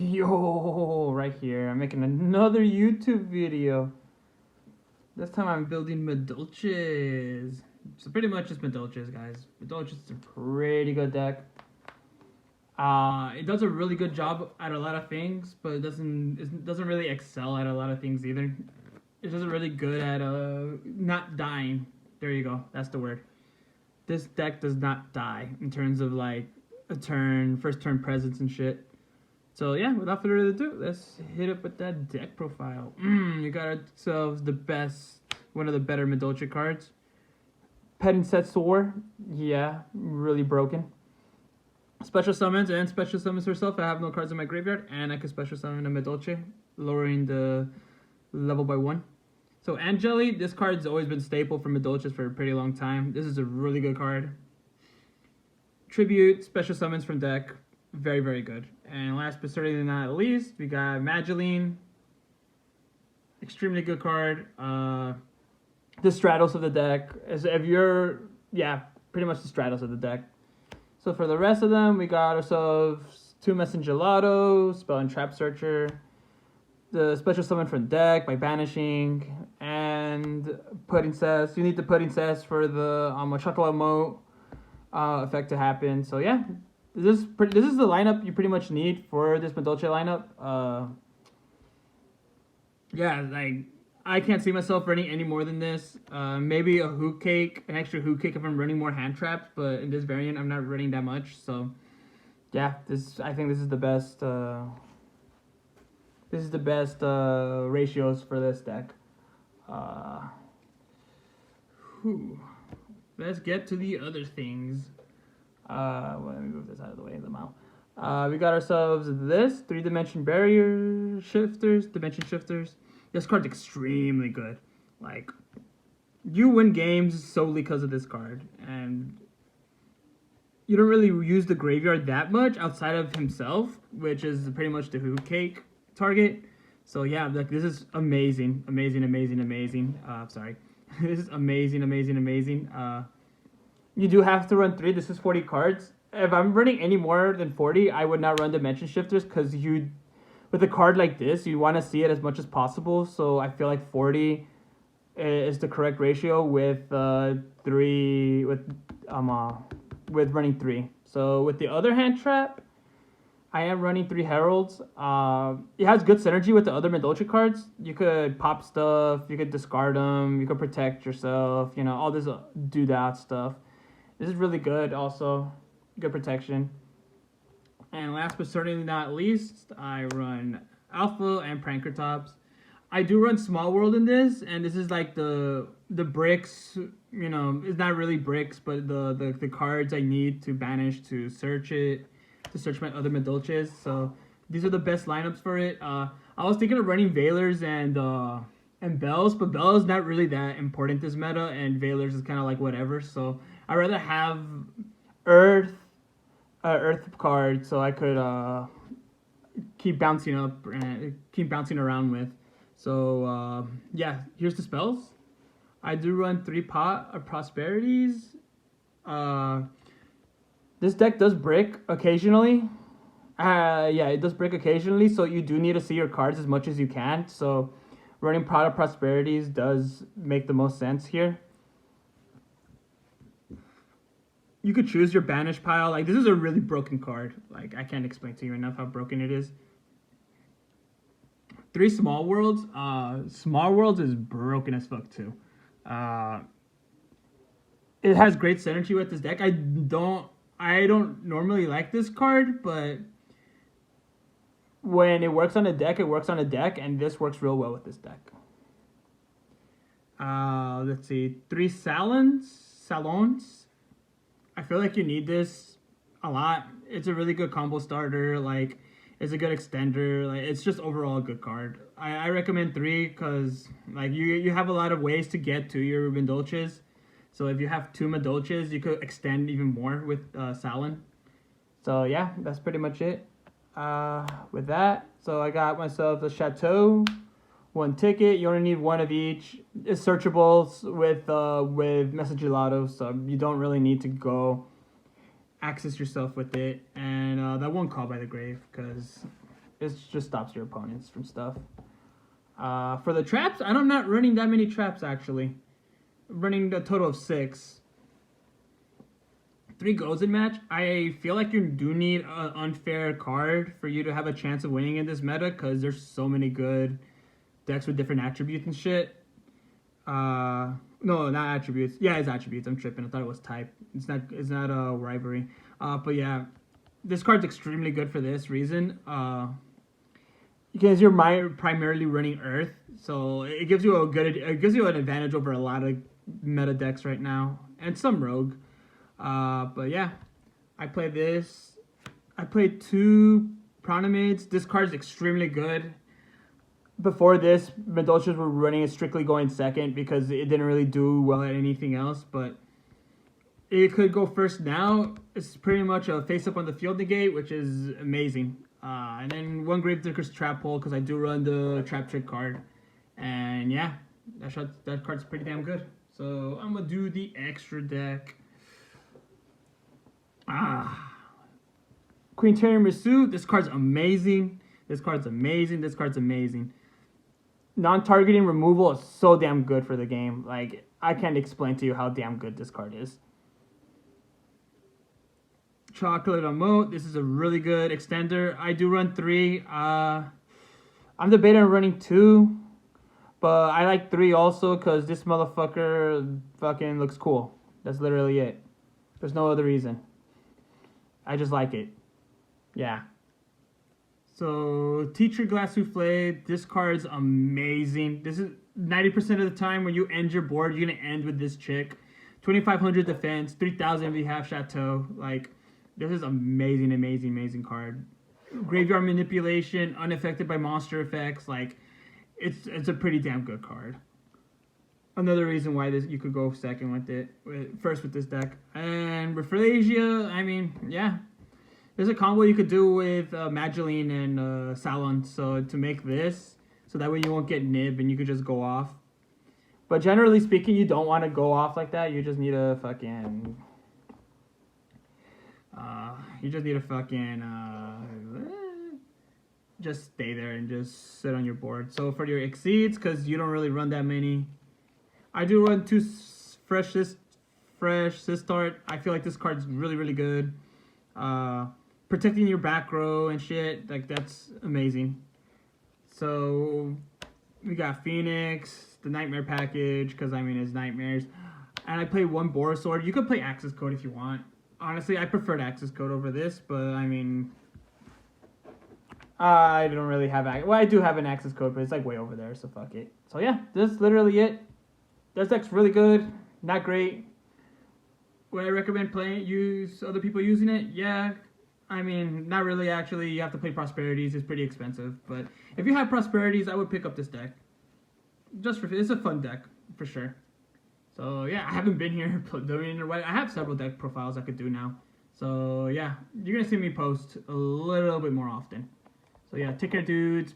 Yo, right here. I'm making another YouTube video. This time I'm building Madolches. So pretty much just Madolches, guys. Madolches is a pretty good deck. It does a really good job at a lot of things, but it doesn't really excel at a lot of things either. It doesn't really good at not dying. There you go. That's the word. This deck does not die in terms of like first turn presence and shit. So yeah, without further ado, let's hit up with that deck profile. You got ourselves one of the better Madolche cards. Petting Setsuor, yeah, really broken. Special summons and special summons herself. I have no cards in my graveyard, and I can special summon a Madolche, lowering the level by 1. So Angeli, this card's always been staple for Madolches for a pretty long time. This is a really good card. Tribute, special summons from deck, very, very good. And last but certainly not least, we got Majelene. Extremely good card. The Stratos of the deck. Pretty much the Stratos of the deck. So for the rest of them, we got ourselves 2 Gelato, Spell and Trap Searcher, the special summon from deck by banishing, and Pudding Cess. You need the Pudding Cess for the Chocolate Moat effect to happen. So yeah, this is the lineup you pretty much need for this Madolche lineup. Like I can't see myself running any more than this. Maybe a Hook Cake, an extra Hook Cake if I'm running more hand traps, but in this variant I'm not running that much. So yeah, I think this is the best. This is the best ratios for this deck. Let's get to the other things. Let me move this out of the way of the mouth. We got ourselves this 3-dimension dimension shifters. This card's extremely good. Like, you win games solely because of this card, and you don't really use the graveyard that much outside of himself, which is pretty much the Hook Cake target. So yeah, like this is amazing. Sorry, this is amazing. You do have to run 3. This is 40 cards. If I'm running any more than 40, I would not run dimension shifters because with a card like this, you want to see it as much as possible. So I feel like 40 is the correct ratio with running 3. So with the other hand trap, I am running 3 Heralds. It has good synergy with the other Madolche cards. You could pop stuff, you could discard them, you could protect yourself, all this do that stuff. This is really good also. Good protection. And last but certainly not least, I run Alpha and Pranker Tops. I do run Small World in this, and this is like the bricks, it's not really bricks, but the cards I need to banish to search my other Madolches. So these are the best lineups for it. I was thinking of running Veilers and Bells, but Bell is not really that important this meta, and Veilers is kind of like whatever. So I'd rather have Earth card so I could keep bouncing around with. So yeah, here's the spells. I do run 3 Pot of Prosperities. This deck does brick occasionally. It does brick occasionally, so you do need to see your cards as much as you can. So running Pot of Prosperities does make the most sense here. You could choose your banish pile. Like, this is a really broken card. Like, I can't explain to you enough how broken it is. 3 Small Worlds. Small Worlds is broken as fuck too. It has great synergy with this deck. I don't normally like this card, but when it works on a deck, it works on a deck, and this works real well with this deck. Let's see. 3 Salons. I feel like you need this a lot. It's a really good combo starter. Like, it's a good extender. Like, it's just overall a good card. I recommend 3 because like you have a lot of ways to get to your Madolches. So if you have 2 Madolches, you could extend even more with Salon. So yeah, that's pretty much it. With that, so I got myself a Chateau, 1 ticket. You only need 1 of each. It's searchable with Message Gelato, so you don't really need to go access yourself with it. And that 1 Call by the Grave, because It just stops your opponents from stuff. For the traps, I'm not running that many traps actually. I'm running a total of 6. 3 goes in match. I feel like you do need an unfair card for you to have a chance of winning in this meta because there's so many good decks with different attributes and shit. No, not attributes. Yeah, it's attributes. I'm tripping. I thought it was type. It's not a rivalry. But yeah, this card's extremely good for this reason. Because you're primarily running Earth, so it gives you an advantage over a lot of meta decks right now, and some Rogue. But yeah, I played this. I played 2 Pronamids. This card's extremely good. Before this, Madolches were running it strictly going second because it didn't really do well at anything else, but it could go first now. It's pretty much a face-up on the field negate, which is amazing. And then 1 Gravedigger's Trap Hole because I do run the Trap Trick card. And yeah, that card's pretty damn good. So I'm going to do the extra deck. Queen Tiramisu, this card's amazing. This card's amazing. Non-targeting removal is so damn good for the game. Like, I can't explain to you how damn good this card is. Chocolate Emote, this is a really good extender. I do run 3. I'm debating on running 2. But I like 3 also because this motherfucker fucking looks cool. That's literally it. There's no other reason. I just like it. Yeah. So, Teacher Glass Souffle, this card's amazing. This is 90% of the time when you end your board, you're going to end with this chick. 2,500 defense, 3,000 if you have Chateau. Like, this is amazing card. Graveyard Manipulation, unaffected by monster effects. Like, it's a pretty damn good card. Another reason why you could go second with it, first with this deck. And Rafflesia, I mean, yeah. There's a combo you could do with Majelene and Salon, so to make this, so that way you won't get nib and you could just go off. But generally speaking, you don't want to go off like that. You just need a fucking... just stay there and just sit on your board. So for your Exceeds, because you don't really run that many, I do run 2 fresh Sistart. I feel like this card's really good. Protecting your back row and shit, like that's amazing. So we got Phoenix, the Nightmare package, because I mean it's nightmares. And I play 1 Borisword. You could play Access Code if you want. Honestly, I preferred Access Code over this, but I mean, I don't really have well, I do have an Access Code, but it's like way over there, so fuck it. So yeah, that's literally it. This deck's really good, not great. Would I recommend use other people using it? Yeah. I mean, not really actually. You have to play Prosperities. It's pretty expensive. But if you have Prosperities, I would pick up this deck. It's a fun deck, for sure. So yeah, I haven't been here doing it. I have several deck profiles I could do now. So yeah, you're going to see me post a little bit more often. So yeah, take care dudes.